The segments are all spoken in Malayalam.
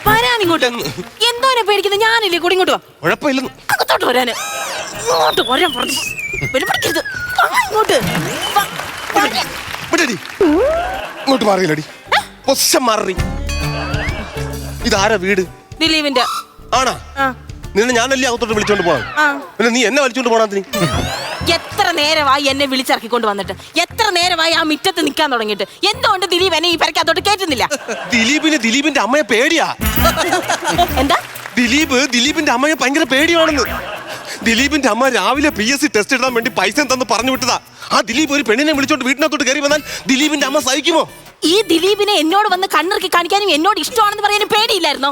വരാൻ ഇങ്ങോട്ട്. എന്തോനെ പേടിക്കുന്നത്? ഞാനില്ലേ കൂടി ഇങ്ങോട്ട് വാ. കുഴപ്പമില്ലെന്ന്. അകത്തോട്ട് വരാന്. ഇങ്ങോട്ട് വരാൻ പറഞ്ഞു. വെളിപ്പെടുത്തരുത്. ഇങ്ങോട്ട് ഇങ്ങോട്ട് മാറിയില്ലടി. പൊസിഷൻ മാറി. ഇതാരാ വീട്? ദിലീപിന്റെ. ആണാ? നിന്നെ ഞാനല്ലേ അകത്തോട്ട് വിളിച്ചോണ്ട് പോകാൻ. പിന്നെ നീ എന്നെ വലിച്ചോണ്ട് പോണാ? എത്ര നേരമായി എന്നെ വിളിച്ചിറക്കിക്കൊണ്ട് വന്നിട്ട്? എത്ര നേരമായി ആ മുറ്റത്ത് നിൽക്കാൻ തുടങ്ങിയിട്ട്? എന്തുകൊണ്ട് ദിലീപ് എന്നെ ഈ പരക്കകത്തോട്ട് കേറ്റുന്നില്ല? ദിലീപിന്റെ അമ്മയെ പേടിയാ. എന്താ? ദിലീപിന്റെ അമ്മയെ ഭയങ്കര പേടിയാണെന്ന്. ദിലീപിന്റെ അമ്മ രാവിലെ PSC ടെസ്റ്റ് എഴുതാൻ വേണ്ടി പൈസ തന്ന് പറഞ്ഞു വിട്ടതാ. ആ ദിലീപ് ഒരു പെണ്ണിനെ വിളിച്ചോണ്ട് വീട്ടിനകത്തോട്ട് കയറി വന്നാൽ ദിലീപിന്റെ അമ്മ സഹിക്കുമോ? ഈ ദിലീപിനെ എന്നോട് വന്ന് കണ്ണിറുക്കി കാണിക്കാനും എന്നോട് ഇഷ്ടമാണെന്ന് പറയാനും പേടിയില്ലായിരുന്നോ?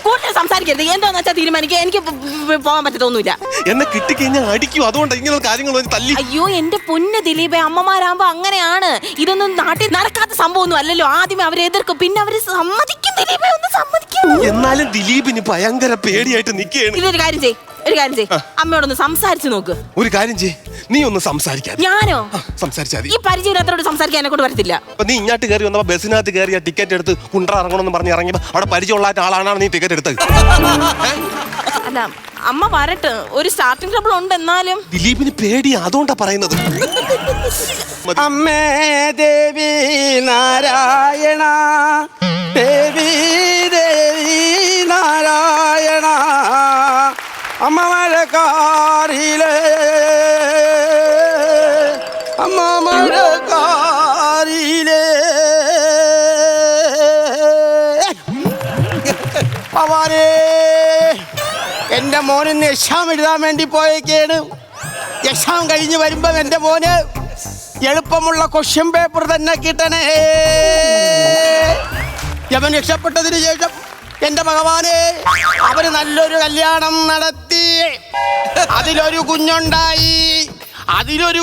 കൂടുതൽ സംസാരിക്കരുത്. എന്താന്ന് വെച്ചാൽ തീരുമാനിക്കുക. എനിക്ക് പോകാൻ പറ്റത്തൊന്നുമില്ല. എന്നെ കിട്ടിക്കഴിഞ്ഞാൽ അടിക്കും. അതുകൊണ്ട് ഇങ്ങനെ കാര്യങ്ങൾ തല്ലി. അയ്യോ എന്റെ പൊന്ന് ദിലീപേ, അമ്മമാരാകുമ്പോ അങ്ങനെയാണ്. ഇതൊന്നും നാട്ടിൽ നടക്കാത്ത സംഭവമൊന്നും അല്ലല്ലോ. ആദ്യമേ അവരെ എതിർക്കും, പിന്നെ അവര് സമ്മതിക്കും. ദിലീപേ ഒന്ന് സമ്മതിക്കും. എന്നാലും ദിലീപിന് ഭയങ്കര പേടിയായിട്ട് നിൽക്കുകയാണ്. ഇതൊരു കാര്യം ചെയ്യ്. അമ്മയോടൊന്ന് സംസാരിച്ചു നോക്ക്. ഒരു കാര്യം ചെയ്യ്, നീ ഒന്ന് സംസാരിക്കാൻ. ഞാനോ? സംസാരിച്ചാൽ ഈ പരിചയമില്ലാത്തവരോട് സംസാരിക്കാൻ എന്നെ കൊണ്ട് വരത്തില്ല. അപ്പൊ നീ ഇങ്ങോട്ട് കയറി വന്നപ്പോ ബസ്സിനകത്ത് കയറിയ ടിക്കറ്റ് എടുത്ത് കുണ്ട്ര ഇറങ്ങണമെന്ന് പറഞ്ഞ് ഇറങ്ങിയപ്പോ അവിടെ പരിചയമുള്ള ആളാണ് നീ ടിക്കറ്റ് എടുത്തത്. അല്ല അമ്മ വരട്ടെ, ഒരു സ്റ്റാർട്ടിംഗ് ട്രബിൾ ഉണ്ട്. എന്നാലും ദിലീപിന് പേടിയാ, അതുകൊണ്ടാ പറയുന്നത്. അമ്മേ ദേവി നാരായണ, ദേവി ദേവി നാരായണ, അമ്മ മഴക്കാറിലേ, അമ്മ മഴക്കാറിലേ, അവനെ എൻ്റെ മോനിന്ന് എക്സാം എഴുതാൻ വേണ്ടി പോയേക്കാണ്. എക്സാം കഴിഞ്ഞ് വരുമ്പം എൻ്റെ മോന് എളുപ്പമുള്ള ക്വസ്റ്റ്യൻ പേപ്പർ തന്നെ കിട്ടണേ. അവൻ രക്ഷപ്പെട്ടതിന് ശേഷം എൻ്റെ ഭഗവാനെ അവന് നല്ലൊരു കല്യാണം നടത്തി. അതിലൊരു കുഞ്ഞുണ്ടായി. അതിലൊരു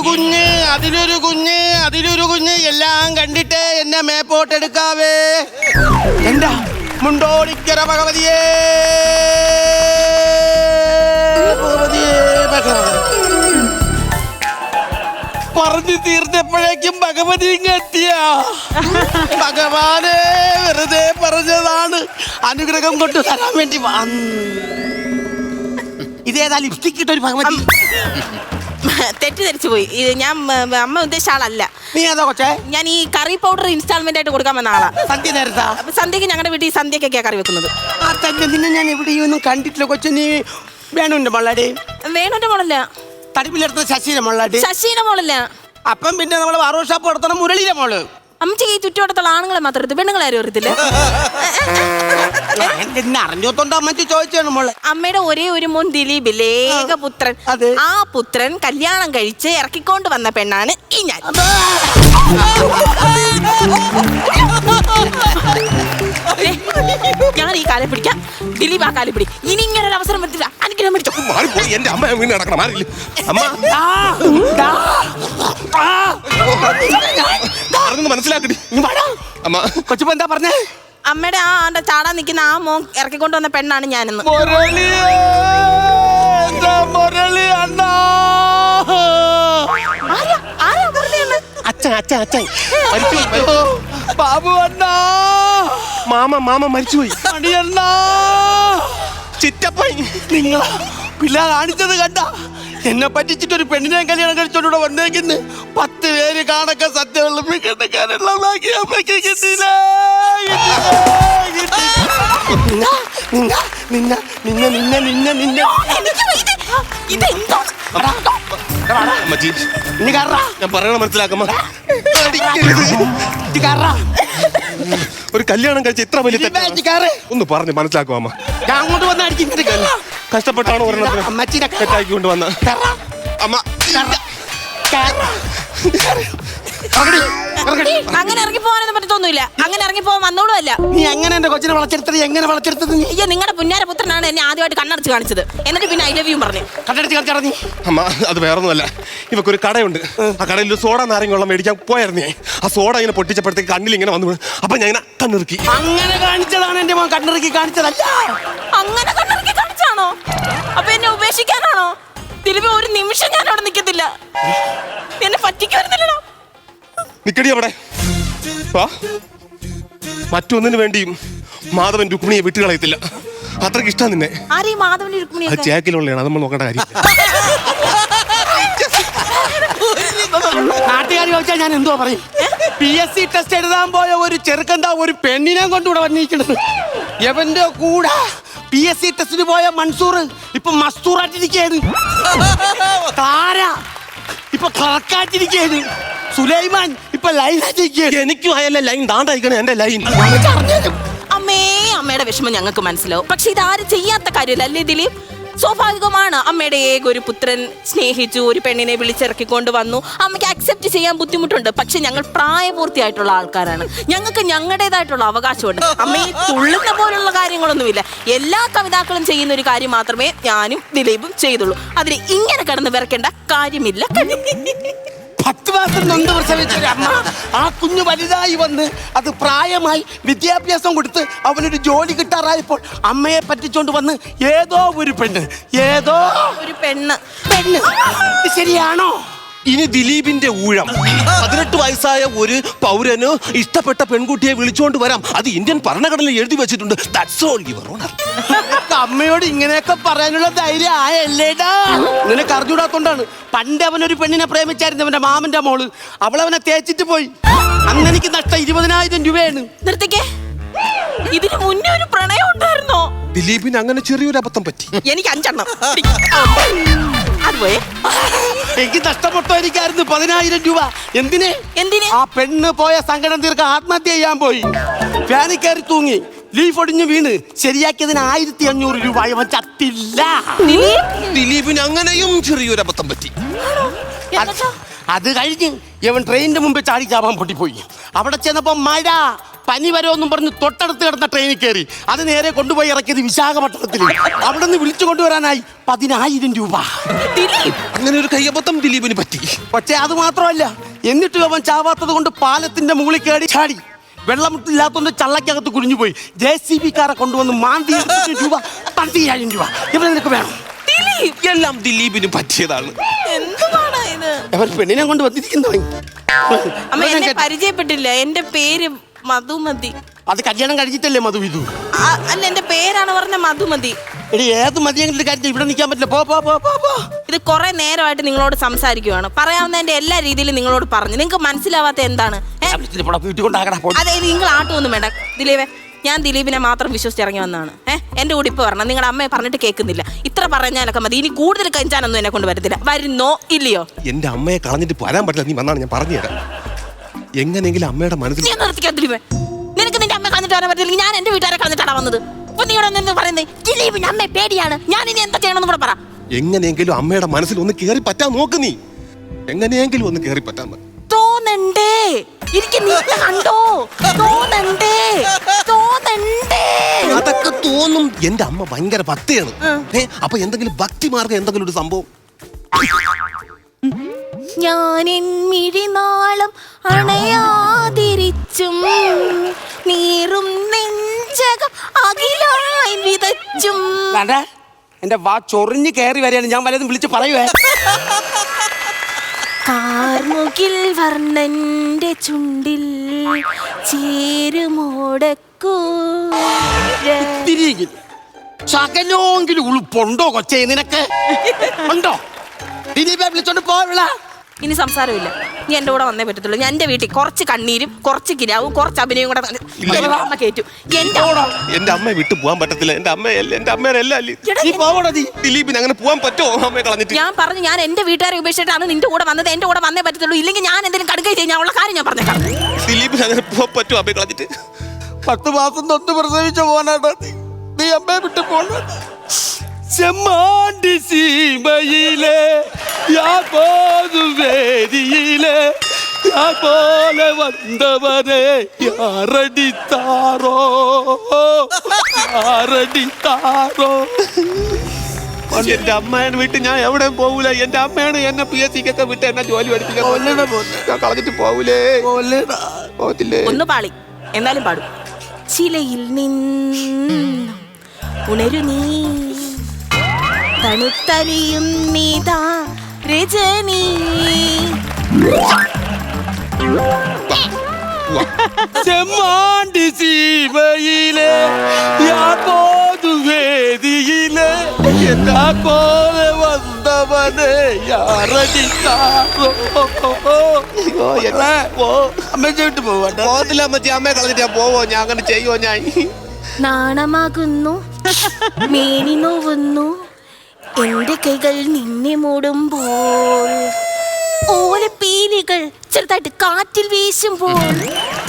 കുഞ്ഞ് എല്ലാം കണ്ടിട്ട് എന്നെ മേപ്പോട്ടെടുക്കാവേ. എന്താ മുണ്ടോളിക്കര ഭഗവതിയേ, പറഞ്ഞു തീർന്നപ്പോഴേക്കും ഭഗവതി എത്തിയ. ഭഗവാനെ വെറുതെ പറഞ്ഞതാണ്, അനുഗ്രഹം കൊണ്ട് തരാൻ വേണ്ടി. ഇതേതാ ലിപ്സ്റ്റിക് ഇട്ടൊരു ഭഗവതി? തെറ്റിദ്ധരിച്ചു പോയി. ഇത് ഞാൻ അമ്മ ഉദ്ദേശിച്ച ആളല്ല. നീ ഏതാ കൊച്ചേ? ഞാൻ ഈ കറി പൗഡർ ഇൻസ്റ്റാൾമെന്റ് ആയിട്ട് കൊടുക്കാൻ വന്ന ആളാ. സന്ധ്യ നേരത്താ? സന്ധ്യക്ക് ഞങ്ങളുടെ വീട്ടിൽ സന്ധ്യക്കൊക്കെയാ കറി വെക്കുന്നത്. ആ തന്നെ, നിന്നെ ഞാൻ എവിടെയൊന്നും കണ്ടിട്ടില്ല കൊച്ചു. നീ വേണുന്റെ മോളാടി? വേണുന്റെ മോളല്ല. തടിപ്പിലെടുത്ത ശശിയുടെ മോളാടി? ശശിയുടെ മോളല്ല. അപ്പം പിന്നെ നമ്മള് വാറോ ഷാപ്പ് നടത്തണം മുരളിയുടെ മോള്. അമ്മച്ചി ഈ ചുറ്റുവട്ടത്തുള്ള ആണുങ്ങളെ മാത്രം എടുത്ത് പെണ്ണുങ്ങളെ ആരും അറിയത്തില്ല. അറിഞ്ഞോത്തോണ്ട് അമ്മച്ചി ചോദിച്ചാണ് മോള്. അമ്മയുടെ ഒരേ ഒരു മോൻ ദിലീപ്, ഏകപുത്രൻ. ആ പുത്രൻ കല്യാണം കഴിച്ച് ഇറക്കിക്കൊണ്ട് വന്ന പെണ്ണാണ് ഈ ഞാൻ. ഞാൻ ഈ കാലം പിടിക്കാം, ദിലീപ് ആ കാലം പിടി. ഇനി ഇങ്ങനെ ഒരു അവസരം പറ്റില്ല. അനുഗ്രഹം പിടിച്ചോ. എന്റെ അമ്മ വീണ് കിടക്കണം. മനസ്സിലാക്കടി അമ്മ. കൊച്ചുപ്പ എന്താ പറഞ്ഞേ? അമ്മയുടെ ആ ചാടാൻ നിൽക്കുന്ന ആ മോൻ ഇറക്കിക്കൊണ്ട് വന്ന പെണ്ണാണ് ഞാനെന്ന്. ബാബു അണ്ണാ, മാമ മരിച്ചുപോയി. അടിയണ്ണാ, ചിറ്റപ്പൻ. നിങ്ങളാ പിള്ളേ കാണിച്ചത് കണ്ട? എന്നെ പറ്റിച്ചിട്ടൊരു പെണ്ണിനെ കല്യാണം കഴിച്ചോണ്ടൂടെ വന്നേക്കുന്നു. 10 പേര് കാണൊക്കെ സത്യം ഉള്ളപ്പിക്കാനുള്ള കിട്ടിയില്ല. ഞാൻ പറയണ മനസ്സിലാക്കമ്മ. ഒരു കല്യാണം കഴിച്ച ഇത്ര വലിയ ഒന്ന് പറഞ്ഞ് മനസ്സിലാക്കും അമ്മ. ഞാൻ അങ്ങോട്ട് വന്ന് അടിക്കും. കഷ്ടപ്പെട്ടാണ് ഒരെണ്ണത്തിന് അമ്മച്ചിനെ തെറ്റാക്കി കൊണ്ടുവന്ന അമ്മ. അങ്ങനെ ഇറങ്ങി പോകാനൊന്നും പറ്റത്തൊന്നുമില്ല. അങ്ങനെ ഇറങ്ങി പോകാൻ വന്നോളുമല്ല. നീ എങ്ങനെ എന്റെ കൊച്ചിനെ വളച്ചെടുത്തത്? എങ്ങനെ വളച്ചെടുത്തത്? നീ അയ്യോ, നിങ്ങളുടെ പുന്നാരപുത്രനാണ് എന്നെ ആദ്യമായിട്ട് കണ്ണടച്ച് കാണിച്ചത്. എന്നിട്ട് പിന്നെ ഐ ലവ് യു പറഞ്ഞു കണ്ണടച്ച് കാണിച്ചാ നീ. അമ്മ അത് വേറൊന്നുമല്ല. ഇവക്കൊരു കടയുണ്ട്. ആ കടയിൽ സോഡ നാരങ്ങ വെള്ളം മേടിക്കാൻ പോയായിരുന്നു. ആ സോഡ ഇങ്ങനെ പൊട്ടിച്ചപ്പോഴത്തേക്ക് കണ്ണിൽ ഇങ്ങനെ വന്നു. അപ്പൊ ഞാൻ ഇങ്ങനെ കണ്ണിറുക്കി. അങ്ങനെ കാണിച്ചതാണ് എന്റെ മോൻ. കണ്ണിറുക്കി കാണിച്ചതല്ല. അങ്ങനെ കണ്ണിറുക്കി കാണിച്ചാണോ? അപ്പൊ എന്നെ ഉപേക്ഷിക്കാനാണോ? തിരുമ്പി ഒരു നിമിഷം ഞാൻ അവിടെ നിൽക്കത്തില്ല. എന്നെ പറ്റിക്കുന്നില്ലല്ലോ. നിക്കടി അവിടെ. മറ്റൊന്നിനു വേണ്ടിയും മാധവൻ രുക്മിണിയെ വിട്ടുകളയത്തില്ല. അത്രയ്ക്ക് ഇഷ്ടം നിന്നെ. ആരീ മാധവന്റെ അത് രുക്മിണിയൊക്കെ? ചേക്കിലുള്ളതാണ്, അത് നമ്മൾ നോക്കേണ്ട കാര്യം. നാട്ടുകാർ ചോദിച്ചാൽ ഞാൻ എന്തോ പറയും? PSC ടെസ്റ്റ് എഴുതാൻ പോയ ഒരു ചെറുക്കന്താ ഒരു പെണ്ണിനെ കൊണ്ടുകൂടെ വന്നിരിക്കുന്നത്. എവന്റെ കൂടെ PSC ടെസ്റ്റിന് പോയ മൻസൂർ ഇപ്പൊ മസ്തൂറായിട്ടിരിക്കുകയാണ്. താര ഇപ്പൊ ക്ലർക്കായിട്ടിരിക്കുകയാണ്. സുലൈമാൻ ഇപ്പൊ ലൈനായിട്ടിരിക്കുകയാണ്. എനിക്കും ആയല്ല ലൈൻ താണ്ടായിക്കണേ എന്റെ ലൈൻ. അമ്മേ, അമ്മയുടെ വിഷമം ഞങ്ങൾക്ക് മനസ്സിലാവും. പക്ഷെ ഇതാരും ചെയ്യാത്ത കാര്യമല്ല അല്ലേ ദിലീപ്? സ്വാഭാവികമാണ്. അമ്മയുടെ ഏക ഒരു പുത്രൻ സ്നേഹിച്ചു, ഒരു പെണ്ണിനെ വിളിച്ചിറക്കിക്കൊണ്ട് വന്നു. അമ്മയ്ക്ക് അക്സെപ്റ്റ് ചെയ്യാൻ ബുദ്ധിമുട്ടുണ്ട്. പക്ഷെ ഞങ്ങൾ പ്രായപൂർത്തിയായിട്ടുള്ള ആൾക്കാരാണ്. ഞങ്ങൾക്ക് ഞങ്ങളുടേതായിട്ടുള്ള അവകാശമുണ്ട്. അമ്മയെ തുള്ളുന്ന പോലുള്ള കാര്യങ്ങളൊന്നുമില്ല. എല്ലാ കവിതാക്കളും ചെയ്യുന്ന ഒരു കാര്യം മാത്രമേ ഞാനും ദിലീപും ചെയ്തുള്ളൂ. അതിന് ഇങ്ങനെ കിടന്ന് വിറക്കേണ്ട കാര്യമില്ല. 10 മാസം നൊന്ത് പ്രസവിച്ചൊരു അമ്മ ആ കുഞ്ഞു വലുതായി വന്ന് അത് പ്രായമായി വിദ്യാഭ്യാസം കൊടുത്ത് അവനൊരു ജോലി കിട്ടാറായപ്പോൾ അമ്മയെ പറ്റിച്ചോണ്ട് വന്ന് ഏതോ ഒരു പെണ്ണ് ഇത് ശരിയാണോ? ഇനി ദിലീപിന്റെ ഊഴം. 18 വയസ്സായ ഒരു പൗരന് ഇഷ്ടപ്പെട്ട പെൺകുട്ടിയെ വിളിച്ചുകൊണ്ട് വരാം. അത് ഇന്ത്യൻ ഭരണഘടനയിൽ എഴുതി വെച്ചിട്ടുണ്ട്. That's all your honor. അമ്മയോട് ഇങ്ങനെയൊക്കെ പറയാനുള്ള ധൈര്യം ആയല്ലേടാ? നിനക്ക് അറിഞ്ഞൂടാത്തോണ്ടാണ്. പണ്ട് അവനൊരു പെണ്ണിനെ പ്രേമിച്ചായിരുന്നു, അവന്റെ മാമന്റെ മോള്. അവളവനെ തേച്ചിട്ട് പോയി. അന്ന് എനിക്ക് നഷ്ടം 20,000 രൂപയാണ്. നിർത്തിക്കേ, ഇതിന് മുന്നേ ഒരു പ്രണയം ഉണ്ടായിരുന്നോ? ദിലീപിന് അങ്ങനെ ചെറിയൊരു അബദ്ധം പറ്റി. എനിക്ക് 5 എണ്ണം. അത് പോയേ. എനിക്ക് നഷ്ടപ്പെട്ടോയിരിക്കായിരുന്നു 10,000 രൂപ. എന്തിന്? ആ പെണ്ണ് പോയ സങ്കടം തീർക്കാൻ ആത്മഹത്യ ചെയ്യാൻ പോയി. ഫാനിൽ കയറി തൂങ്ങി, ലീഫ് ഒടിഞ്ഞു വീണ് ശരിയാക്കിയതിന് 1,500 രൂപ. അവൻ ചത്തില്ല. ദിലീപിന് അങ്ങനെയും ചെറിയൊരു അബദ്ധം പറ്റി. അത് കഴിഞ്ഞ് ഇവൻ ട്രെയിനിന്റെ മുമ്പ് ചാടി ചാവാൻ പൊട്ടിപ്പോയി. അവിടെ ചെന്നപ്പോ മഴ, പനി വരുമെന്നും പറഞ്ഞ് തൊട്ടടുത്ത് കിടന്ന ട്രെയിനിൽ കയറി. അത് നേരെ കൊണ്ടുപോയി ഇറക്കിയത് വിശാഖപട്ടണത്തിൽ. അവിടെ നിന്ന് വിളിച്ചു കൊണ്ടുവരാനായി 10,000 രൂപ. അങ്ങനെ ഒരു കയ്യബദ്ധം ദിലീപിന് പറ്റി. പക്ഷേ അത് മാത്രമല്ല, എന്നിട്ടും അവൻ ചാവാത്തത് കൊണ്ട് പാലത്തിന്റെ മുകളിൽ കയറി ചാടി. വെള്ളമില്ലാത്തോണ്ട് ചള്ളക്കകത്ത് കുഴിഞ്ഞുപോയി. JCB കാരെ കൊണ്ടുവന്ന് മാന്തി രൂപ 10,000 രൂപ. ഇവിടെ നിനക്ക് വേണം. എല്ലാം ദിലീപിന് പറ്റിയതാണ്. അവർ പെണ്ണിനെ കൊണ്ട് വന്നിരിക്കുന്നു. അമ്മ എന്നെ പരിചയപ്പെട്ടില്ല. എന്റെ പേര് മധുമതി. അത് കല്യാണം കഴിച്ചിട്ടല്ലേ മധു ഇത്? അല്ല, എന്റെ പേരാണ് പറഞ്ഞ മധുമതി. എടി ഏത് മതിയെങ്കിലും കാര്യം ഇവിടെ നിൽക്കാൻ പറ്റില്ല. പോ പോ പോ പോ പോ. ഇത് കുറെ നേരമായിട്ട് നിങ്ങളോട് സംസാരിക്കുവാണ്. പറയാവുന്നതിന്റെ എല്ലാ രീതിയിലും നിങ്ങളോട് പറഞ്ഞു. നിങ്ങൾക്ക് മനസ്സിലാവാത്ത എന്താണ്? അതെ, നിങ്ങൾ ആട്ടൊന്നും വേണ്ട ദിലീപേ. ഞാൻ ദിലീപിനെ മാത്രം വിശ്വസിച്ച് ഇറങ്ങി വന്നതാണ്. എന്റെ കൂടെ ഇപ്പൊ വരണം. നിങ്ങളുടെ അമ്മയെ പറഞ്ഞിട്ട് കേൾക്കുന്നില്ല. ഇത്ര പറഞ്ഞാലൊക്കെ മതി. ഇനി കൂടുതൽ കഞ്ചാനൊന്നും എന്നെ കൊണ്ട് വരത്തില്ല. വരുന്നോ ഇല്ലയോ? എന്റെ അമ്മയെ കളഞ്ഞിട്ട് വരാൻ പറ്റില്ല. നീ വന്നാണ് ഞാൻ പറഞ്ഞുതരാം. എങ്ങനെയെങ്കിലും അമ്മയുടെ മനസ്സിൽ ഞാൻ നിർത്തിക്കാൻ ദിലീപേ. നിനക്ക് നിന്റെ അമ്മയെ കളഞ്ഞിട്ട് വരാൻ പറ്റില്ല. ഞാൻ എന്റെ വീട്ടുകാരെ കളഞ്ഞിട്ടാണ് വന്നത്. അപ്പൊ നീ ഇവിടെ നിന്ന് പറയുന്നത് ദിലീപിന് അമ്മയെ പേടിയാണ്. ഞാൻ ഇനി എന്താ ചെയ്യണമെന്ന് കൂടെ പറ. എങ്ങനെയെങ്കിലും അമ്മയുടെ മനസ്സിൽ ഒന്ന് കേറി പറ്റാൻ നോക്ക്. നീ എങ്ങനെയെങ്കിലും ഒന്ന് കേറി പറ്റാൻ തോന്നണ്ടേ? എനിക്ക് നീ കണ്ടോ? തോന്നണ്ടേ? അതൊക്കെ തോന്നും. എന്റെ അമ്മ ഭയങ്കര ഭക്തിയാണ്. അപ്പൊ എന്തെങ്കിലും ഭക്തിമാർഗം എന്തെങ്കിലും ഒരു സംഭവം. ഞാനെൻ മിഴിനാളം അണയാതിരിച്ചും നീറും നെഞ്ചകം അകിലായി വിതച്ചും. എന്റെ വാ ചൊറിഞ്ഞ് കയറി വരെയാണ്. ഞാൻ വല്ലതും വിളിച്ച് പറയുവേ. കാർമുകിൽ വർണ്ണന്റെ ചുണ്ടിൽ ചേരുമോടക്കൂ ശകലോങ്കിലും ഉളുപ്പുണ്ടോ കൊച്ചേ നിനക്ക്? ഉണ്ടോ? ദിലീപെ വിളിച്ചോണ്ട് പോവില്ല. ഇനി സംസാരമില്ല. നീ എന്റെ കൂടെ വന്നേ പറ്റത്തുള്ളൂ. ഞാൻ എന്റെ വീട്ടിൽ കുറച്ച് കണ്ണീരും കുറച്ച് കിരാവും കുറച്ച് അഭിനയം കൂടെ അമ്മ കേറ്റു. എന്റെ അമ്മയെ വിട്ടു പോകാൻ പറ്റത്തില്ല. എന്റെ അമ്മേനല്ല ദിലീപിന് അങ്ങനെ പോകാൻ പറ്റുമോ? അമ്മയെ കളഞ്ഞിട്ട് ഞാൻ പറഞ്ഞു, ഞാൻ എന്റെ വീട്ടുകാരെ ഉപേക്ഷിച്ചിട്ടാണ് നിന്റെ കൂടെ വന്നത്. എന്റെ കൂടെ വന്നേ പറ്റത്തുള്ളൂ. ഇല്ലെങ്കിൽ ഞാൻ എന്തെങ്കിലും കടുകയും ചെയ്യാനുള്ള കാര്യം ഞാൻ പറഞ്ഞേക്കാം. ദിലീപിന് അങ്ങനെ പോകാൻ പറ്റുമോ അമ്മയെ കളഞ്ഞിട്ട്? 10 മാസം തൊട്ട് പ്രസവിച്ച പോനാട്ടാ നീ അമ്മയെ വിട്ട് പോണ. ചെമ്മാണ്ടി സീമയിലെ വേദിയിലെ പോലെ വന്നവരെ യാറടിത്താറോ. എന്റെ അമ്മേനെ വിട്ട് ഞാൻ എവിടെ പോകൂല. എന്റെ അമ്മയാണ് എന്നെ PSCക്കൊക്കെ വിട്ട് എന്നെ ജോലി പഠിപ്പിക്കാൻ കളഞ്ഞിട്ട് പോകൂലേ. ഒന്ന് പാളി എന്നാലും പാടും. ചിലയിൽ നിന്ന് ഉണരു നീ തണുത്തലിയും നീതാ രജനി. ചെമ്മാണ്ടി സീമയിലെ പോലെ വന്നവനെ അമ്മച്ചി വിട്ട് പോവാട്ടെ. പോകത്തില്ല അമ്മച്ചി, അമ്മയെ കളഞ്ഞിട്ട് ഞാൻ പോവോ? ഞാൻ അങ്ങനെ ചെയ്യുവോ? ഞാൻ നാണമാകുന്നു, മേനി നോവുന്നു, എന്റെ കൈകൾ നിന്നെ മൂടുമ്പോൾ, ഓലപ്പീലികൾ ചെറുതായിട്ട് കാറ്റിൽ വീശുമ്പോൾ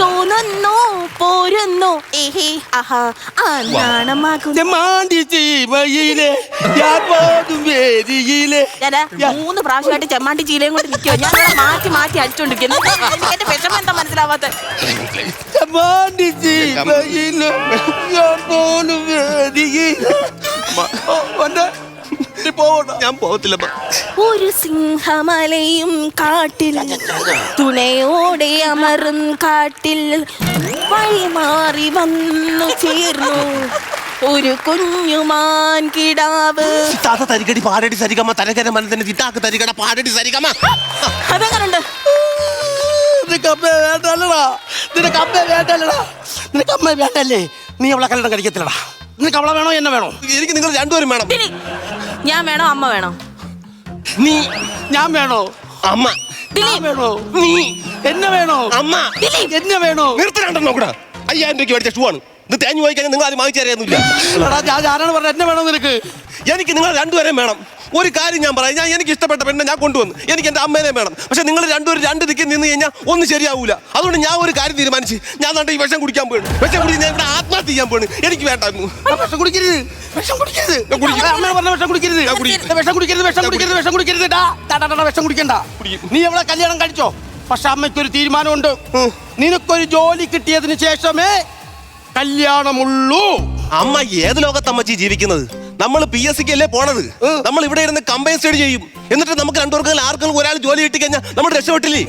തോന്നുന്നു പോരുന്നു ഏഹേ ആഹാ ആ നാണമാകുന്നു. ചെമ്മാണ്ടി ചീമയിലെ ഞാൻ പോതും വേദിയിലെ. ഞാനാ 3 പ്രാവശ്യമായിട്ട് ചെമ്മാണ്ടി ചീലയും കൊണ്ട് നിൽക്കുവോ? ഞാൻ ഇവിടെ മാറ്റി മാറ്റി അടിച്ചോണ്ടിരിക്കുന്നു. എന്റെ വിഷമം എന്താ മനസ്സിലാവാത്ത? ചെമ്മാണ്ടി ചീമയിലെ ഞാൻ പോലും വേദിയിലെ. ഞാൻ പോകത്തില്ല. ഒരു സിംഹമലയും കാട്ടിൽ തുണയോടെ അമറും കാട്ടിൽ വഴിമാറി വന്നു ചേർന്നു ഒരു കുഞ്ഞുമാൻ കിടാവ്. താത്ത തരികടി പാടടി സരികമ്മ തരകര മനത്തിന് ചിട്ടാക്ക് തരികട പാടടി സരികമ്മ. അതെങ്ങനുണ്ട്? നിനക്ക് അമ്മ വേണ്ടല്ലടാ, നിനക്ക് അമ്മ വേണ്ടല്ലടാ, നിനക്ക് അമ്മ വേണ്ടല്ലേ? നീ അവളെ കല്യാണം കഴിക്കത്തില്ലടാ. നിനക്ക് അവളെ വേണോ എന്നെ വേണോ? എനിക്ക് നിങ്ങൾ രണ്ടുപേരും വേണം. ഞാൻ വേണോ അമ്മ വേണോ? നീ. ഞാൻ വേണോ? അമ്മ. ഞാൻ വേണോ? നീ. എന്നെ വേണോ? അമ്മ. എന്നെ വേണോ? നിർത്തണം നോക്കടാ. 5000 രൂപയ്ക്ക് മേടിച്ച ഷൂ ആണ് ഇത്. തേഞ്ഞു പോയി കഴിഞ്ഞാൽ നിങ്ങൾ അത് വാങ്ങിച്ചറിയൊന്നുമില്ല. ഞാനാണ് പറഞ്ഞത് എന്നെ വേണോ നിനക്ക്? എനിക്ക് നിങ്ങൾ രണ്ടുപേരെയും വേണം. ഒരു കാര്യം ഞാൻ പറയാം, എനിക്ക് ഇഷ്ടപ്പെട്ട പെണ്ണെ ഞാൻ കൊണ്ടുവന്നു. എനിക്ക് എൻ്റെ അമ്മേനെ വേണം. പക്ഷെ നിങ്ങൾ രണ്ടുപേരും 2 ദിക്കിൽ നിന്ന് കഴിഞ്ഞാൽ ഒന്നും ശരിയാവൂല. അതുകൊണ്ട് ഞാൻ ഒരു കാര്യം തീരുമാനിച്ച് ഞാൻ ഈ വിഷം കുടിക്കാൻ പോയി. വിഷം കുടിച്ച് ഞാൻ ഇവിടെ ആത്മഹത്യ ചെയ്യാൻ പോണ്. എനിക്ക് വേണ്ട. വിഷം കുടിക്കരുത്, വിഷം കുടിക്കരുത്. അമ്മ പറഞ്ഞ വിഷം കുടിക്കരുത്, വിഷം കുടിക്കരുത്, വിഷം കുടിക്കരുത്, വിഷം കുടിക്കരുത്. വിഷം കുടിക്കണ്ട. നീ അവളെ കല്യാണം കഴിച്ചോ? പക്ഷെ അമ്മയ്ക്കൊരു തീരുമാനമുണ്ട്. നിനക്കൊരു ജോലി കിട്ടിയതിന് ശേഷമേ കല്യാണമുള്ളൂ. അമ്മ ഏത് ലോകത്തമ്മച്ചി ജീവിക്കുന്നത്? നമ്മൾ PSCക്ക് അല്ലേ പോണത്. നമ്മൾ ഇവിടെ ഇരുന്ന് കമ്പൈൻ സ്റ്റഡി ചെയ്യും. എന്നിട്ട് നമുക്ക് രണ്ടുപേർക്കും ആർക്കും ഒരാൾ ജോലി കിട്ടി കഴിഞ്ഞാൽ നമ്മൾ രക്ഷപ്പെട്ടില്ലേ?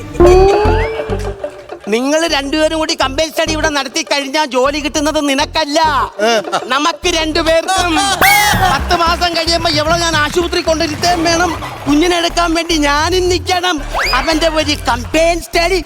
നിങ്ങൾ രണ്ടുപേരും കൂടി കമ്പൈൻ സ്റ്റഡി ഇവിടെ നടത്തി കഴിഞ്ഞാൽ ജോലി കിട്ടുന്നത് നിനക്കല്ല, നമുക്ക് രണ്ടുപേർക്കും. 10 മാസം കഴിയുമ്പോ എവിടെ ഞാൻ ആശുപത്രി കൊണ്ടിരുത്തേം വേണം. കുഞ്ഞിനെ എടുക്കാൻ വേണ്ടി ഞാനും നിൽക്കണം. അവന്റെ ഒരു കമ്പൈൻ സ്റ്റഡി.